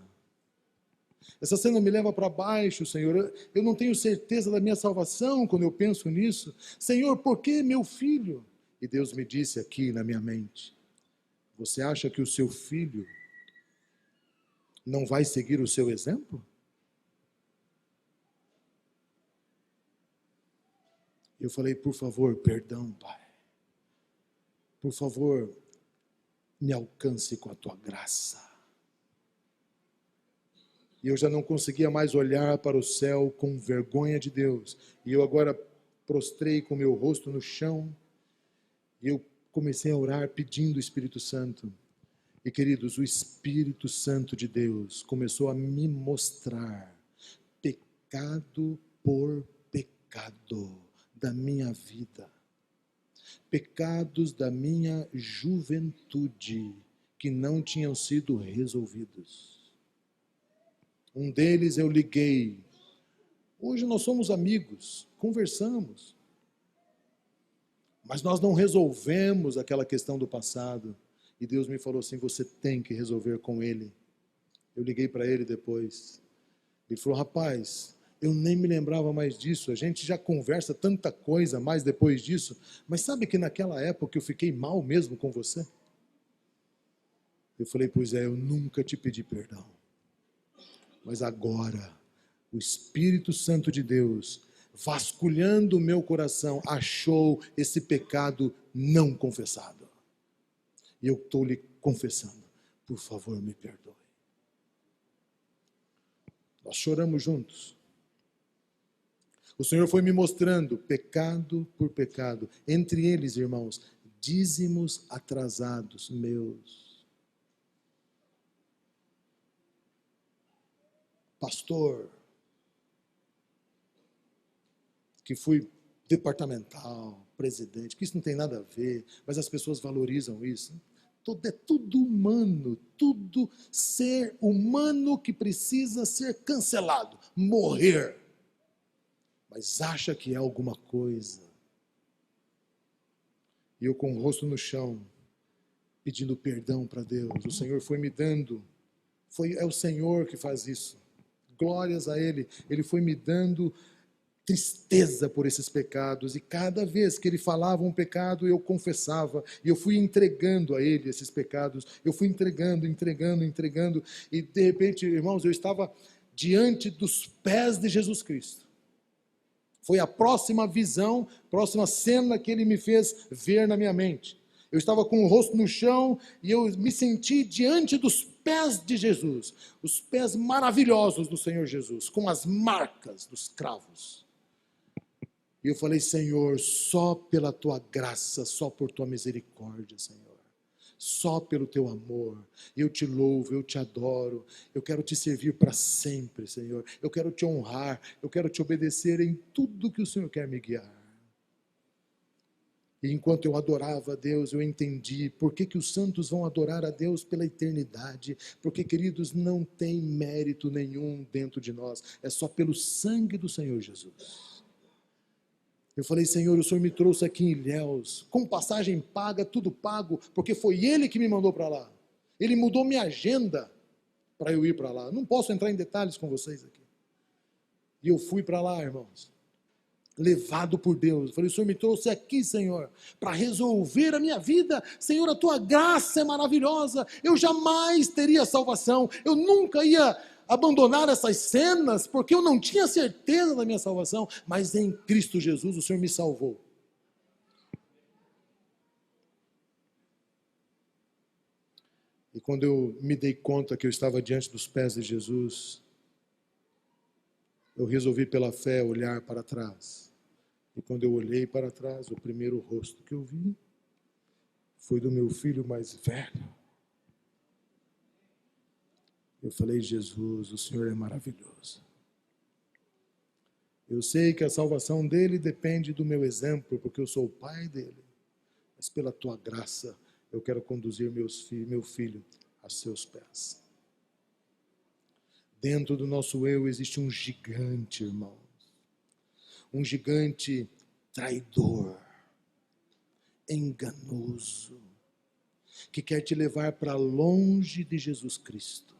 Essa cena me leva para baixo, Senhor. Eu não tenho certeza da minha salvação quando eu penso nisso. Senhor, por que meu filho? E Deus me disse aqui na minha mente, você acha que o seu filho não vai seguir o seu exemplo? Eu falei, por favor, perdão, Pai. Por favor, me alcance com a tua graça. E eu já não conseguia mais olhar para o céu com vergonha de Deus. E eu agora prostrei com meu rosto no chão. E eu comecei a orar pedindo o Espírito Santo. E queridos, o Espírito Santo de Deus começou a me mostrar pecado por pecado da minha vida. Pecados da minha juventude que não tinham sido resolvidos. Um deles eu liguei. Hoje nós somos amigos, conversamos. Mas nós não resolvemos aquela questão do passado. E Deus me falou assim, você tem que resolver com ele. Eu liguei para ele depois. Ele falou, rapaz, eu nem me lembrava mais disso. A gente já conversa tanta coisa mais depois disso. Mas sabe que naquela época eu fiquei mal mesmo com você? Eu falei, pois é, eu nunca te pedi perdão. Mas agora, o Espírito Santo de Deus, vasculhando o meu coração, achou esse pecado não confessado. E eu estou lhe confessando, por favor, me perdoe. Nós choramos juntos. O Senhor foi me mostrando pecado por pecado. Entre eles, irmãos, dízimos atrasados meus. pastor, que fui departamental, presidente, que isso não tem nada a ver, mas as pessoas valorizam isso. É tudo humano, tudo ser humano que precisa ser cancelado, morrer. Mas acha que é alguma coisa. E eu com o rosto no chão, pedindo perdão para Deus. O Senhor foi me dando, é o Senhor que faz isso. Glórias a Ele. Ele foi me dando tristeza por esses pecados, e cada vez que ele falava um pecado, eu confessava, e eu fui entregando a ele esses pecados, eu fui entregando, e de repente, irmãos, eu estava diante dos pés de Jesus Cristo. Foi a próxima visão, próxima cena que ele me fez ver na minha mente. Eu estava com o rosto no chão, e eu me senti diante dos pés de Jesus, os pés maravilhosos do Senhor Jesus, com as marcas dos cravos. E eu falei, Senhor, só pela tua graça, só por tua misericórdia, Senhor. Só pelo teu amor. Eu te louvo, eu te adoro. Eu quero te servir para sempre, Senhor. Eu quero te honrar, eu quero te obedecer em tudo que o Senhor quer me guiar. E enquanto eu adorava a Deus, eu entendi por que os santos vão adorar a Deus pela eternidade. Porque, queridos, não tem mérito nenhum dentro de nós. É só pelo sangue do Senhor Jesus. Eu falei, Senhor, o Senhor me trouxe aqui em Ilhéus, com passagem paga, tudo pago, porque foi Ele que me mandou para lá. Ele mudou minha agenda para eu ir para lá. Não posso entrar em detalhes com vocês aqui. E eu fui para lá, irmãos, levado por Deus. Eu falei, o Senhor me trouxe aqui, Senhor, para resolver a minha vida. Senhor, a tua graça é maravilhosa. Eu jamais teria salvação. Eu nunca ia abandonar essas cenas, porque eu não tinha certeza da minha salvação, mas em Cristo Jesus o Senhor me salvou. E quando eu me dei conta que eu estava diante dos pés de Jesus, eu resolvi pela fé olhar para trás. E quando eu olhei para trás, o primeiro rosto que eu vi foi do meu filho mais velho. Eu falei, Jesus, o Senhor é maravilhoso. Eu sei que a salvação dele depende do meu exemplo, porque eu sou o pai dele. Mas pela tua graça, eu quero conduzir meu filho a seus pés. Dentro do nosso eu existe um gigante, irmãos. Um gigante traidor, enganoso, que quer te levar para longe de Jesus Cristo.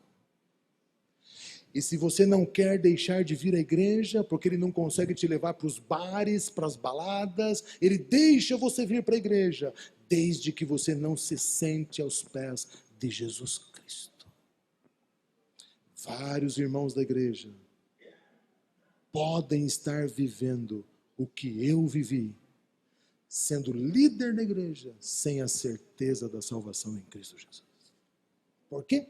E se você não quer deixar de vir à igreja, porque ele não consegue te levar para os bares, para as baladas, ele deixa você vir para a igreja, desde que você não se sente aos pés de Jesus Cristo. Vários irmãos da igreja podem estar vivendo o que eu vivi, sendo líder da igreja, sem a certeza da salvação em Cristo Jesus. Por quê?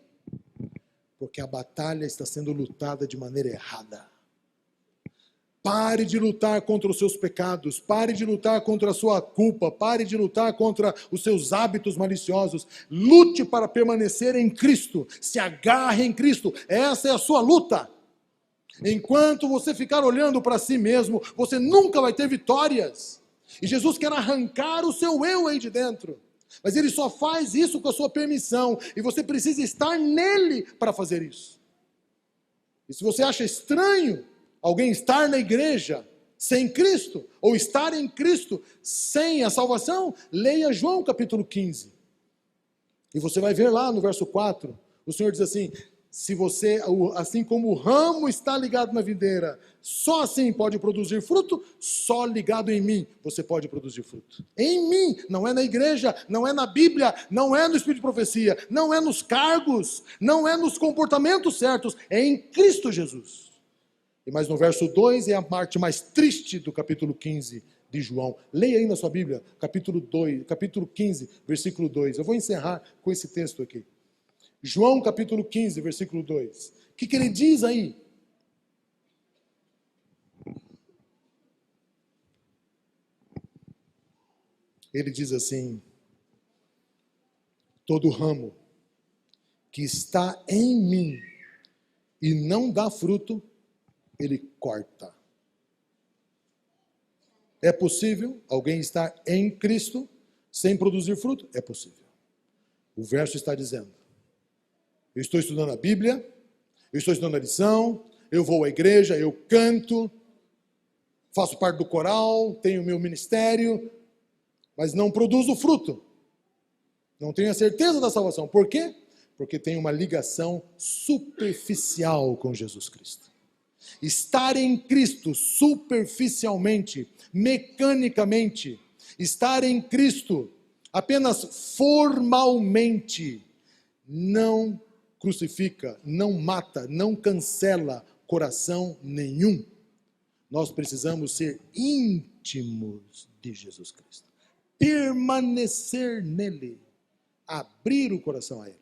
Porque a batalha está sendo lutada de maneira errada. Pare de lutar contra os seus pecados, pare de lutar contra a sua culpa, pare de lutar contra os seus hábitos maliciosos. Lute para permanecer em Cristo, se agarre em Cristo, essa é a sua luta. Enquanto você ficar olhando para si mesmo, você nunca vai ter vitórias. E Jesus quer arrancar o seu eu aí de dentro. Mas ele só faz isso com a sua permissão. E você precisa estar nele para fazer isso. E se você acha estranho alguém estar na igreja sem Cristo, ou estar em Cristo sem a salvação, leia João capítulo 15. E você vai ver lá no verso 4, o Senhor diz assim, se você, assim como o ramo está ligado na videira, só assim pode produzir fruto, só ligado em mim você pode produzir fruto. Em mim, não é na igreja, não é na Bíblia, não é no Espírito de profecia, não é nos cargos, não é nos comportamentos certos, é em Cristo Jesus. E mais no verso 2 é a parte mais triste do capítulo 15 de João. Leia aí na sua Bíblia, capítulo 15, versículo 2. Eu vou encerrar com esse texto aqui. João capítulo 15, versículo 2. O que ele diz aí? Ele diz assim, todo ramo que está em mim e não dá fruto, ele corta. É possível alguém estar em Cristo sem produzir fruto? É possível. O verso está dizendo: eu estou estudando a Bíblia, eu estou estudando a lição, eu vou à igreja, eu canto, faço parte do coral, tenho meu ministério, mas não produzo fruto. Não tenho a certeza da salvação. Por quê? Porque tenho uma ligação superficial com Jesus Cristo. Estar em Cristo superficialmente, mecanicamente, estar em Cristo apenas formalmente, não crucifica, não mata, não cancela coração nenhum. Nós precisamos ser íntimos de Jesus Cristo, permanecer nele, abrir o coração a ele.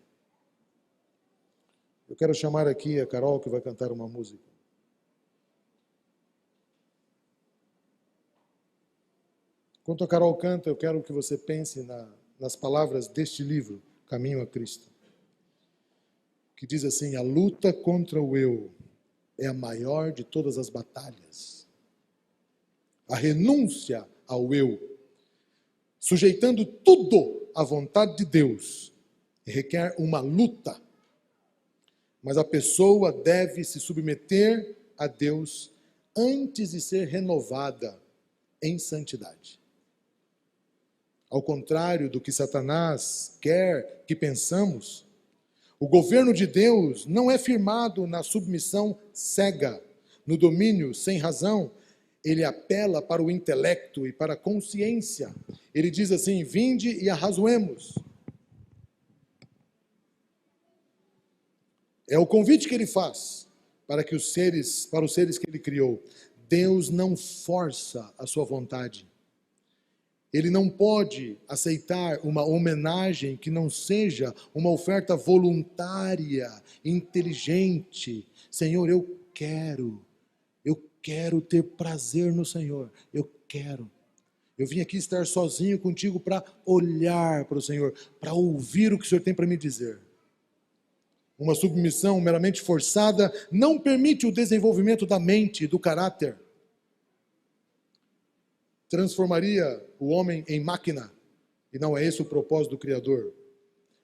Eu quero chamar aqui a Carol, que vai cantar uma música. Enquanto a Carol canta, eu quero que você pense nas palavras deste livro, Caminho a Cristo, que diz assim: a luta contra o eu é a maior de todas as batalhas. A renúncia ao eu, sujeitando tudo à vontade de Deus, requer uma luta. Mas a pessoa deve se submeter a Deus antes de ser renovada em santidade. Ao contrário do que Satanás quer que pensamos, o governo de Deus não é firmado na submissão cega, no domínio sem razão. Ele apela para o intelecto e para a consciência. Ele diz assim: vinde e arrazoemos. É o convite que ele faz para os seres que ele criou. Deus não força a sua vontade. Ele não pode aceitar uma homenagem que não seja uma oferta voluntária, inteligente. Senhor, eu quero ter prazer no Senhor. Eu quero. Eu vim aqui estar sozinho contigo para olhar para o Senhor, para ouvir o que o Senhor tem para me dizer. Uma submissão meramente forçada não permite o desenvolvimento da mente e do caráter. Transformaria o homem em máquina, e não é esse o propósito do Criador.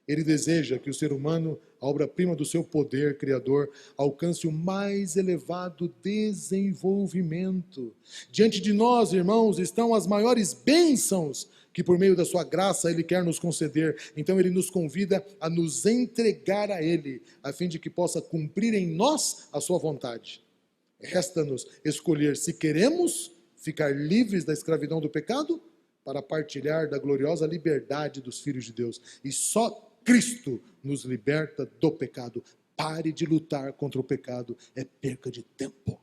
Ele deseja que o ser humano, a obra-prima do seu poder criador, alcance o mais elevado desenvolvimento. Diante de nós, irmãos, estão as maiores bênçãos que por meio da sua graça Ele quer nos conceder. Então Ele nos convida a nos entregar a Ele, a fim de que possa cumprir em nós a sua vontade. Resta-nos escolher se queremos ficar livres da escravidão do pecado, para partilhar da gloriosa liberdade dos filhos de Deus. E só Cristo nos liberta do pecado. Pare de lutar contra o pecado. É perca de tempo.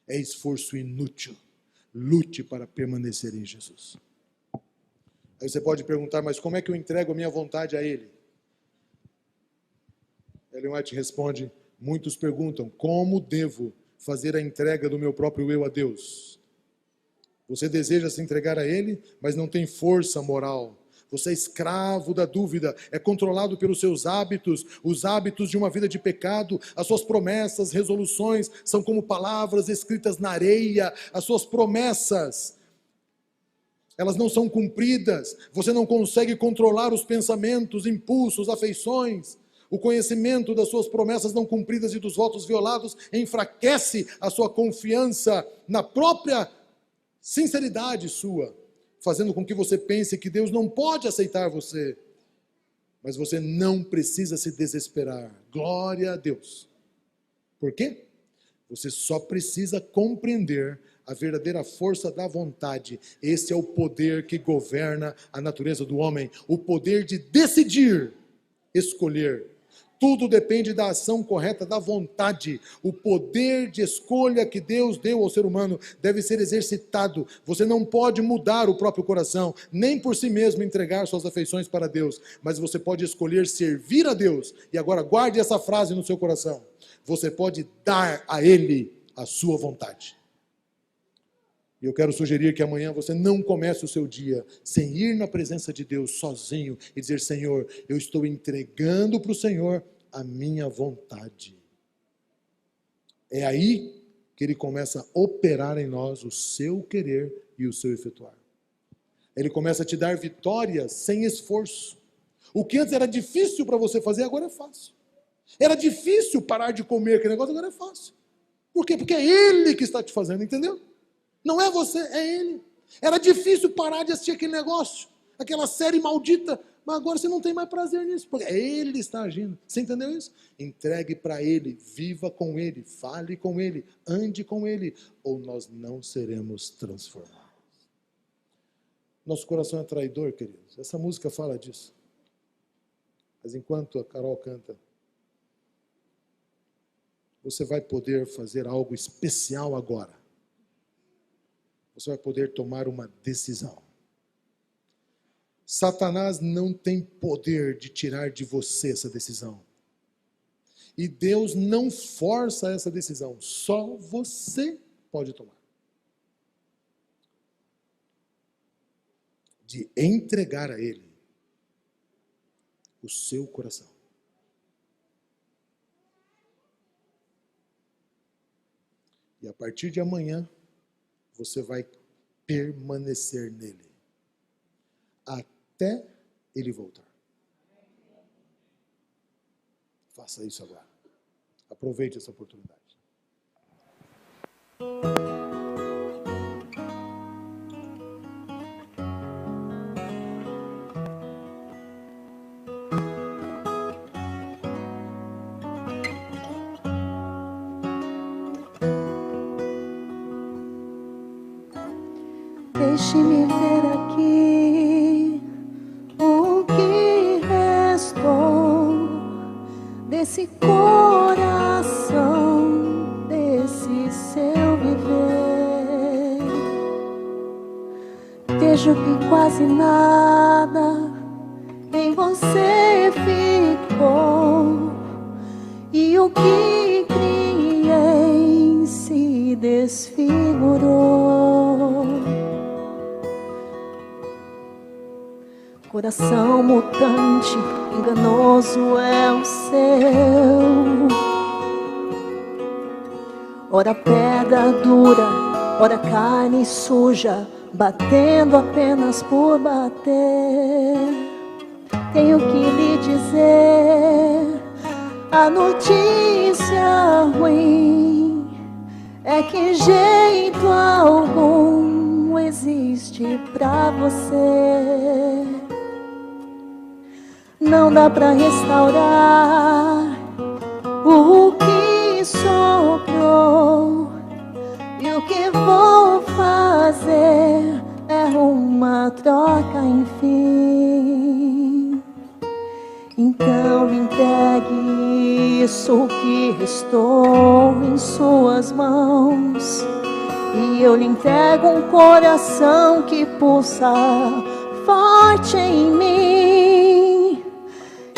É esforço inútil. Lute para permanecer em Jesus. Aí você pode perguntar: mas como é que eu entrego a minha vontade a Ele? Ellen White responde: muitos perguntam, como devo fazer a entrega do meu próprio eu a Deus? Você deseja se entregar a Ele, mas não tem força moral. Você é escravo da dúvida, é controlado pelos seus hábitos, os hábitos de uma vida de pecado. As suas promessas, resoluções são como palavras escritas na areia. As suas promessas, elas não são cumpridas. Você não consegue controlar os pensamentos, impulsos, afeições. O conhecimento das suas promessas não cumpridas e dos votos violados enfraquece a sua confiança na própria sinceridade sua, fazendo com que você pense que Deus não pode aceitar você. Mas você não precisa se desesperar. Glória a Deus. Por quê? Você só precisa compreender a verdadeira força da vontade. Esse é o poder que governa a natureza do homem. O poder de decidir, escolher. Tudo depende da ação correta da vontade. O poder de escolha que Deus deu ao ser humano deve ser exercitado. Você não pode mudar o próprio coração, nem por si mesmo entregar suas afeições para Deus, mas você pode escolher servir a Deus. E agora guarde essa frase no seu coração: você pode dar a Ele a sua vontade. E eu quero sugerir que amanhã você não comece o seu dia sem ir na presença de Deus sozinho e dizer: Senhor, eu estou entregando para o Senhor a minha vontade. É aí que ele começa a operar em nós o seu querer e o seu efetuar. Ele começa a te dar vitórias sem esforço. O que antes era difícil para você fazer, agora é fácil. Era difícil parar de comer aquele negócio, agora é fácil. Por quê? Porque é Ele que está te fazendo, entendeu? Não é você, é Ele. Era difícil parar de assistir aquele negócio, aquela série maldita, mas agora você não tem mais prazer nisso, porque Ele está agindo. Você entendeu isso? Entregue para Ele, viva com Ele, fale com Ele, ande com Ele, ou nós não seremos transformados. Nosso coração é traidor, queridos. Essa música fala disso. Mas enquanto a Carol canta, você vai poder fazer algo especial agora. Você vai poder tomar uma decisão. Satanás não tem poder de tirar de você essa decisão. E Deus não força essa decisão. Só você pode tomar. De entregar a Ele o seu coração. E a partir de amanhã, você vai permanecer nele. Até Ele voltar. Faça isso agora. Aproveite essa oportunidade. Deixe-me ver aqui o que restou desse coração, desse seu viver. Vejo que quase nada em você ficou, e o que criei se desfigurou. Coração mutante, enganoso é o seu. Ora pedra dura, ora carne suja, batendo apenas por bater. Tenho que lhe dizer, a notícia ruim é que jeito algum existe pra você. Não dá pra restaurar o que sobrou, e o que vou fazer é uma troca, enfim. Então me entregue isso que restou em suas mãos, e eu lhe entrego um coração que pulsa forte em mim.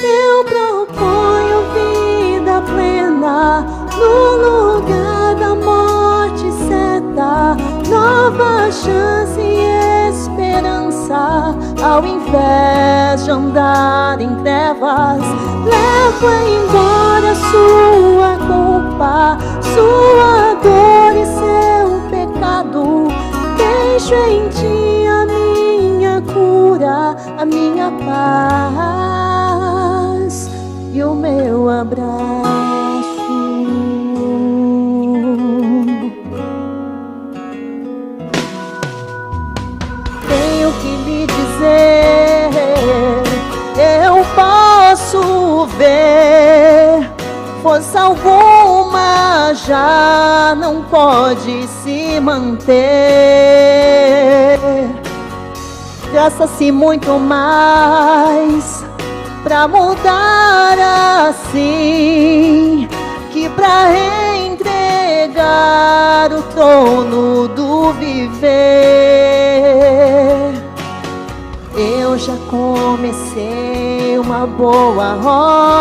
Eu proponho vida plena no lugar da morte certa, nova chance e esperança, ao invés de andar em trevas. Leva embora sua culpa, sua dor e seu pecado. Deixo em ti a minha cura, a minha paz e o meu abraço. Tenho que lhe dizer, eu posso ver, força alguma já não pode se manter. Gasta-se muito mais pra mudar assim, que pra entregar o trono do viver. Eu já comecei uma boa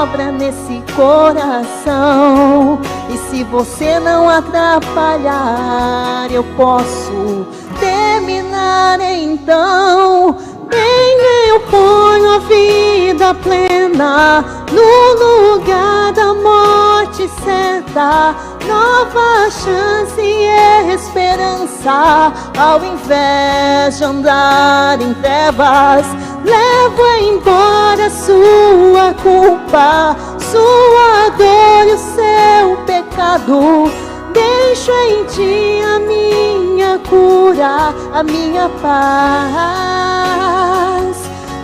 obra nesse coração, e se você não atrapalhar, eu posso terminar então. eu ponho a vida plena no lugar da morte certa, nova chance e esperança. Ao invés de andar em trevas, levo embora sua culpa, sua dor e o seu pecado. Deixo em ti a minha cura, a minha paz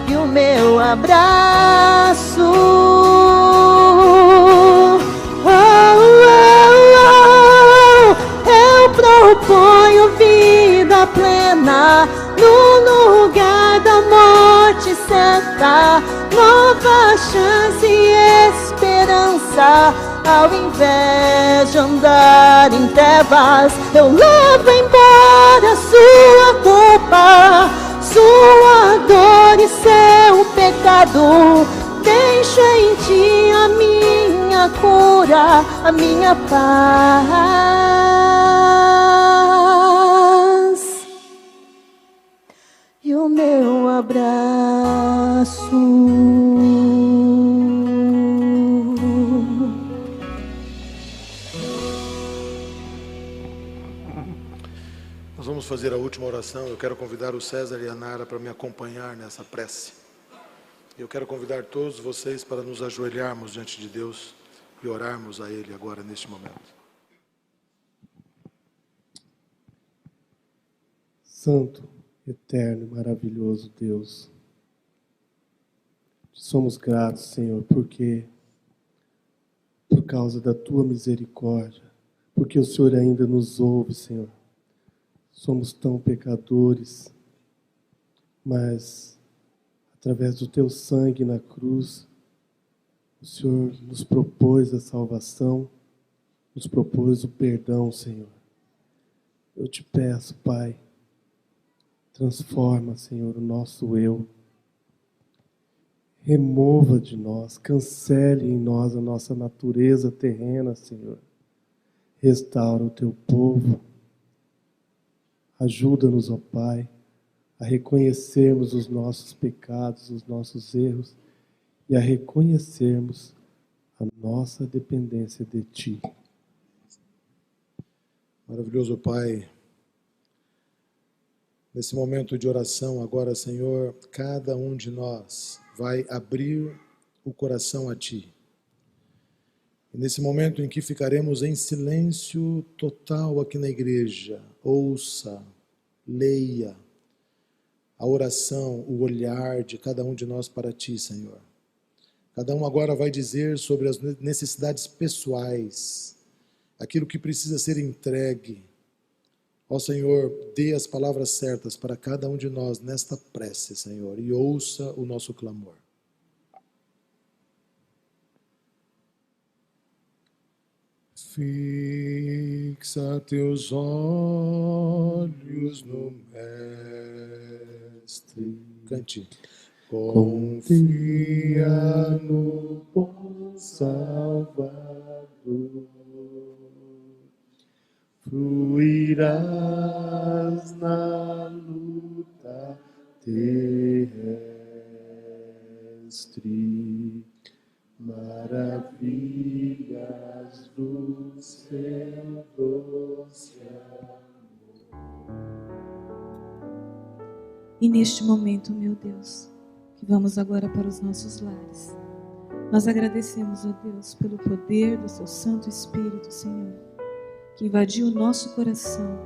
e o meu abraço. Eu proponho vida plena no lugar da morte certa, nova chance e esperança. Ao invés de andar em trevas, eu levo embora sua culpa, sua dor e seu pecado. Deixo em ti a minha cura, a minha paz e o meu abraço. Vamos fazer a última oração. Eu quero convidar o César e a Nara para me acompanhar nessa prece. Eu quero convidar todos vocês para nos ajoelharmos diante de Deus e orarmos a Ele agora, neste momento. Santo, eterno e maravilhoso Deus, te somos gratos, Senhor, porque por causa da Tua misericórdia, porque o Senhor ainda nos ouve, Senhor. Somos tão pecadores, mas através do Teu sangue na cruz, o Senhor nos propôs a salvação, nos propôs o perdão, Senhor. Eu te peço, Pai, transforma, Senhor, o nosso eu. Remova de nós, cancele em nós a nossa natureza terrena, Senhor. Restaura o Teu povo. Ajuda-nos, ó Pai, a reconhecermos os nossos pecados, os nossos erros e a reconhecermos a nossa dependência de Ti. Maravilhoso Pai, nesse momento de oração agora, Senhor, cada um de nós vai abrir o coração a Ti. E nesse momento em que ficaremos em silêncio total aqui na igreja, ouça, leia a oração, o olhar de cada um de nós para Ti, Senhor. Cada um agora vai dizer sobre as necessidades pessoais, aquilo que precisa ser entregue. Ó Senhor, dê as palavras certas para cada um de nós nesta prece, Senhor, e ouça o nosso clamor. Fixa teus olhos no Mestre. Cante. Confia no bom Salvador. Fluirás na luta terrestre. Maravilhas do seu doce amor. E neste momento, meu Deus, que vamos agora para os nossos lares, nós agradecemos, ó Deus, pelo poder do Seu Santo Espírito, Senhor, que invadiu o nosso coração,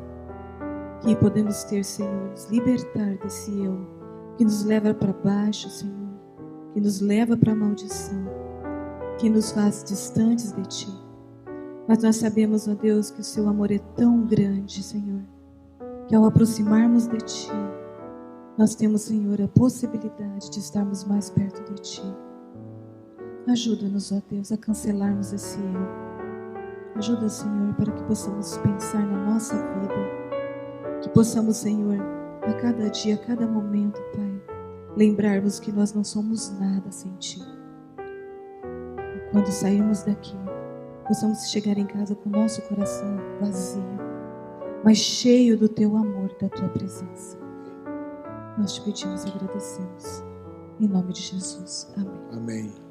que podemos ter, Senhor, nos libertar desse eu, que nos leva para baixo, Senhor, que nos leva para a maldição, que nos faz distantes de Ti. Mas nós sabemos, ó Deus, que o Seu amor é tão grande, Senhor, que ao aproximarmos de Ti, nós temos, Senhor, a possibilidade de estarmos mais perto de Ti. Ajuda-nos, ó Deus, a cancelarmos esse eu. Ajuda, Senhor, para que possamos pensar na nossa vida, que possamos, Senhor, a cada dia, a cada momento, Pai, lembrarmos que nós não somos nada sem Ti. Quando sairmos daqui, possamos chegar em casa com o nosso coração vazio, mas cheio do Teu amor, da Tua presença. Nós te pedimos e agradecemos. Em nome de Jesus. Amém. Amém.